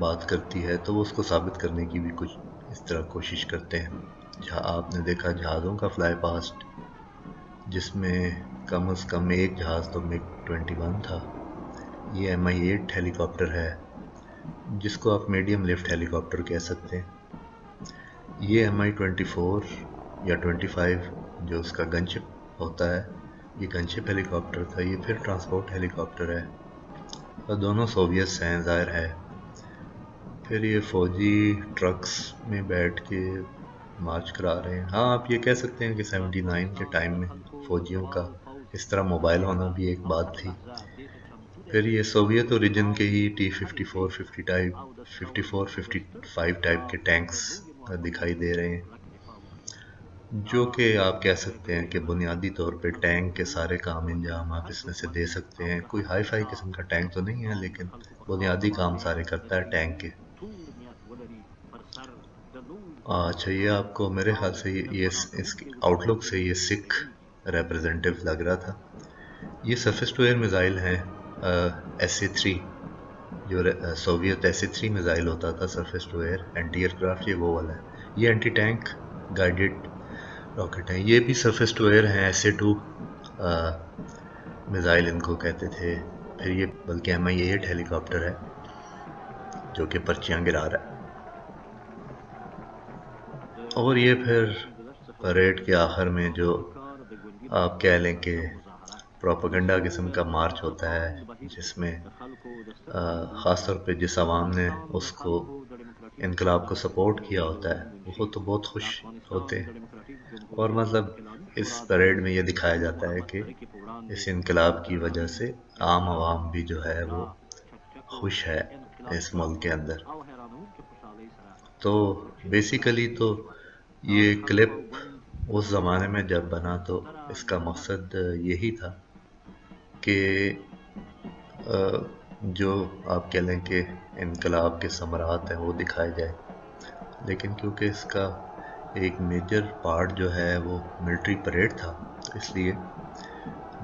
بات کرتی ہے تو وہ اس کو ثابت کرنے کی بھی کچھ اس طرح کوشش کرتے ہیں. آپ نے دیکھا جہازوں کا فلائی پاسٹ، جس میں کم از کم ایک جہاز تو MiG-21 تھا. یہ Mi-8 ہیلی کاپٹر ہے جس کو آپ میڈیم لفٹ ہیلی کاپٹر کہہ سکتے ہیں. یہ Mi-24 یا 25 جو اس کا گن شپ ہوتا ہے، یہ گن شپ ہیلی کاپٹر تھا. یہ پھر ٹرانسپورٹ ہیلی کاپٹر ہے اور دونوں سوویتس ہیں ظاہر ہے. پھر یہ فوجی ٹرکس میں بیٹھ کے مارچ کرا رہے ہیں. ہاں آپ یہ کہہ سکتے ہیں کہ 79 کے ٹائم میں فوجیوں کا اس طرح موبائل ہونا بھی ایک بات تھی. پھر یہ سوویت اوریجن کے ہی T-54 55 ٹائپ کے ٹینکس دکھائی دے رہے ہیں، جو کہ آپ کہہ سکتے ہیں کہ بنیادی طور پہ ٹینک کے سارے کام انجام آپ اس میں سے دے سکتے ہیں. کوئی ہائی فائی قسم کا ٹینک تو نہیں ہے لیکن بنیادی کام سارے کرتا ہے ٹینک کے. اچھا یہ آپ کو میرے خیال سے یہ اس کی آؤٹ لک سے یہ سکھ ریپرزینٹیو لگ رہا تھا. یہ سرفیس ٹو ایئر میزائل ہیں SA-3، جو سوویت SA-3 میزائل ہوتا تھا سرفیس ٹو ایئر اینٹی ایئر کرافٹ، یہ وہ والا ہے. یہ اینٹی ٹینک گائیڈڈ راکٹ ہیں. یہ بھی سرفیس ٹو ایئر ہیں، SA-2 میزائل ان کو کہتے تھے. پھر یہ بلکہ Mi-8 ہیلی کاپٹر ہے جو کہ پرچیاں گرا رہا ہے. اور یہ پھر پریڈ کے آخر میں جو آپ کہہ لیں کہ پروپیگنڈا قسم کا مارچ ہوتا ہے، جس میں خاص طور پہ جس عوام نے اس کو انقلاب کو سپورٹ کیا ہوتا ہے وہ تو بہت خوش ہوتے ہیں. اور مطلب اس پریڈ میں یہ دکھایا جاتا ہے کہ اس انقلاب کی وجہ سے عام عوام بھی جو ہے وہ خوش ہے اس ملک کے اندر. تو بیسیکلی تو یہ کلپ اس زمانے میں جب بنا تو اس کا مقصد یہی تھا کہ جو آپ کہہ لیں کہ انقلاب کے ثمرات ہیں وہ دکھائے جائے. لیکن کیونکہ اس کا ایک میجر پارٹ جو ہے وہ ملٹری پریڈ تھا، تو اس لیے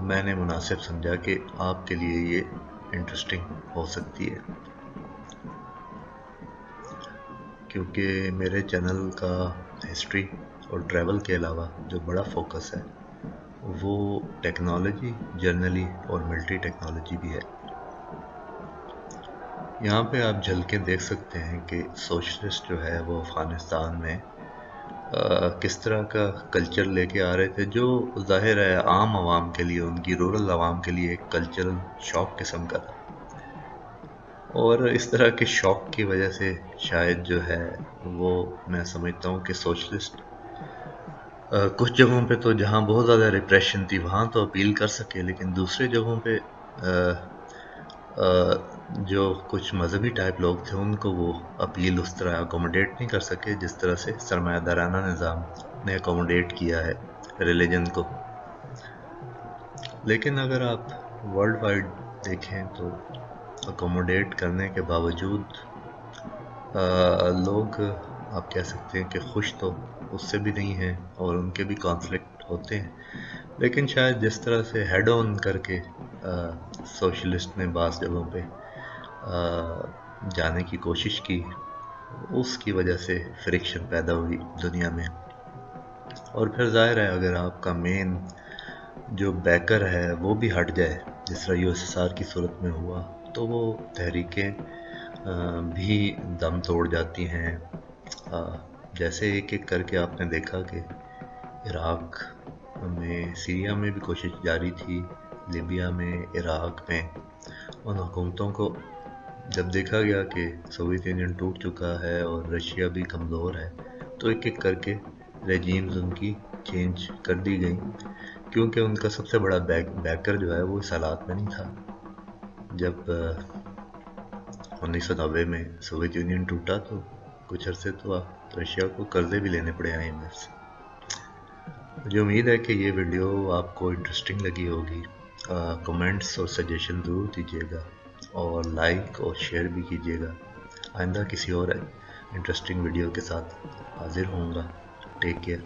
میں نے مناسب سمجھا کہ آپ کے لیے یہ انٹرسٹنگ ہو سکتی ہے. کیونکہ میرے چینل کا ہسٹری اور ٹریول کے علاوہ جو بڑا فوکس ہے وہ ٹیکنالوجی جرنلی اور ملٹری ٹیکنالوجی بھی ہے. یہاں پہ آپ جھلکیں دیکھ سکتے ہیں کہ سوشلسٹ جو ہے وہ افغانستان میں کس طرح کا کلچر لے کے آ رہے تھے، جو ظاہر ہے عام عوام کے لیے، ان کی رورل عوام کے لیے ایک کلچرل شاک قسم کا تھا. اور اس طرح کے شوق کی وجہ سے شاید جو ہے وہ میں سمجھتا ہوں کہ سوشلسٹ کچھ جگہوں پہ تو جہاں بہت زیادہ ریپریشن تھی وہاں تو اپیل کر سکے، لیکن دوسرے جگہوں پہ جو کچھ مذہبی ٹائپ لوگ تھے ان کو وہ اپیل اس طرح اکوموڈیٹ نہیں کر سکے جس طرح سے سرمایہ دارانہ نظام نے اکوموڈیٹ کیا ہے ریلیجن کو. لیکن اگر آپ ورلڈ وائڈ دیکھیں تو اکوموڈیٹ کرنے کے باوجود لوگ آپ کہہ سکتے ہیں کہ خوش تو اس سے بھی نہیں ہیں اور ان کے بھی کانفلکٹ ہوتے ہیں. لیکن شاید جس طرح سے ہیڈ آن کر کے سوشلسٹ نے بعض جگہوں پہ جانے کی کوشش کی، اس کی وجہ سے فرکشن پیدا ہوئی دنیا میں. اور پھر ظاہر ہے اگر آپ کا مین جو بیکر ہے وہ بھی ہٹ جائے جس طرح USSR کی صورت میں ہوا، تو وہ تحریکیں بھی دم توڑ جاتی ہیں. جیسے ایک ایک کر کے آپ نے دیکھا کہ عراق میں، سیریا میں بھی کوشش جاری تھی، لیبیا میں، عراق میں. ان حکومتوں کو جب دیکھا گیا کہ سوویت یونین ٹوٹ چکا ہے اور رشیا بھی کمزور ہے تو ایک ایک کر کے ریجیمز ان کی چینج کر دی گئی، کیونکہ ان کا سب سے بڑا بیکر جو ہے وہ اس حالات میں نہیں تھا. جب 1990 میں سوویت یونین ٹوٹا تو کچھ عرصے تو رشیا کو قرضے بھی لینے پڑے IMF سے. مجھے امید ہے کہ یہ ویڈیو آپ کو انٹرسٹنگ لگی ہوگی. کمنٹس اور سجیشن ضرور دیجیے گا اور لائک اور شیئر بھی کیجیے گا. آئندہ کسی اور انٹرسٹنگ ویڈیو کے ساتھ حاضر ہوں گا. Take care.